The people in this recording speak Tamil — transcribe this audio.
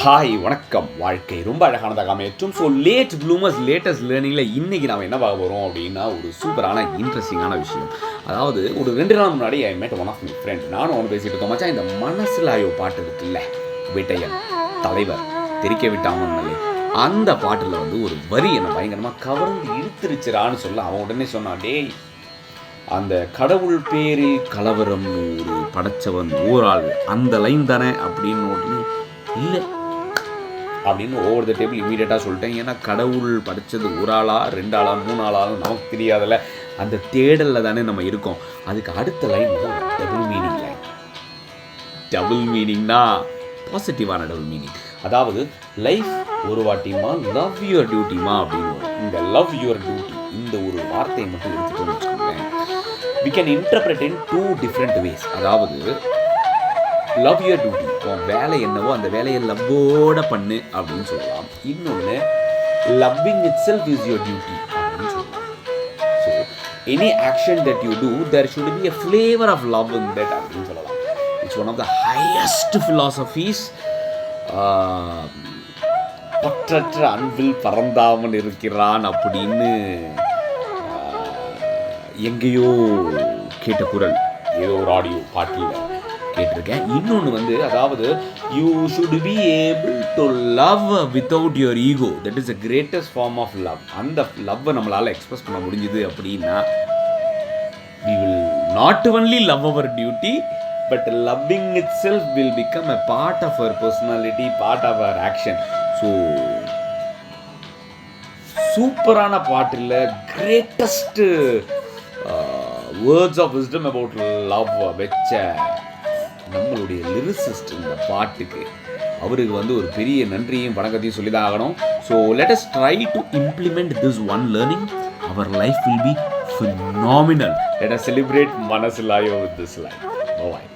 ஹாய் வணக்கம். வாழ்க்கை ரொம்ப அழகானதாக அமையற்றும். ஸோ லேட்டஸ்ட் லேர்னிங்கில் இன்றைக்கி நாம் என்ன பார்க்க போகிறோம் அப்படின்னா ஒரு சூப்பரான இன்ட்ரெஸ்டிங்கான விஷயம். அதாவது ஒரு 2 நாள் முன்னாடி I met one of my friend. நானும் அவனு பேசிகிட்டு இருக்கோம். மச்சான், இந்த மனசில் ஆயோ பாட்டு இருக்குல்ல, வேட்டையன் தலைவர் தெரிக்க விட்டாமல் அந்த பாட்டில் ஒரு வரி என்னை பயங்கரமாக கவர்ந்து இழுத்துருச்சுறான்னு சொல்ல அவன் உடனே சொன்னான், டேய், அந்த கடவுள் பேரில் கலவரம் ஒரு படைச்சவன் ஓராள் அந்த லைன் தானே அப்படின்னு உடனே இல்லை அப்படின்னு ஓவர் த டேபிள் இமீடியட்டாக சொல்லிட்டேன். ஏன்னா கடவுள் படித்தது ஒரு ஆளா 2 ஆளா 3 ஆளாலும் நமக்கு தெரியாதில்ல. அந்த தேடலில் தானே நம்ம இருக்கோம். அதுக்கு அடுத்த line double meaning line. Double மீனிங்னா பாசிட்டிவான டபுள் மீனிங். அதாவது லைஃப் ஒரு வாட்டியுமா லவ் யுவர் டியூட்டிமா அப்படின்னு. இந்த லவ் யுவர் டியூட்டி இந்த ஒரு வார்த்தையை மட்டும் எடுத்துகிட்டு வச்சுக்கோங்களேன். we can interpret in 2 different ways. அதாவது லவ் யுவர் டியூட்டி, உன் வேலை என்னவோ அந்த வேலையை லவ்வோட பண்ணு அப்படின்னு சொல்லலாம். இன்னொன்று loving itself is your duty அப்படின்னு சொல்லலாம். So any action that you do there should be a flavor of love in that அப்படின்னு சொல்லலாம். It's one of the highest philosophies. பற்றற்ற அன்பில் பறந்தாமல் இருக்கிறான் அப்படின்னு எங்கேயோ கேட்ட குரல் ஏதோ ஒரு ஆடியோ பாட்டில் கேட்டிருக்கேன். இன்னொன்று அதாவது you should be able to love without your ego. That is the greatest form of love. அந்த லவ்வை நம்மளால் எக்ஸ்பிரஸ் பண்ண முடிஞ்சுது அப்படின்னா we will not only love our duty but loving itself will become a part of our personality, part of our action. So சூப்பரான பாட்டில் greatest words of wisdom about love வச்ச நம்மளுடைய லிரிசிஸ்ட் இந்த பாட்டுக்கு அவருக்கு ஒரு பெரிய நன்றியும் வணக்கத்தையும் சொல்லி தான் ஆகணும். So let us try to implement this one learning. Our life will be phenomenal. Let us celebrate Manasilayo with this line. Bye-bye.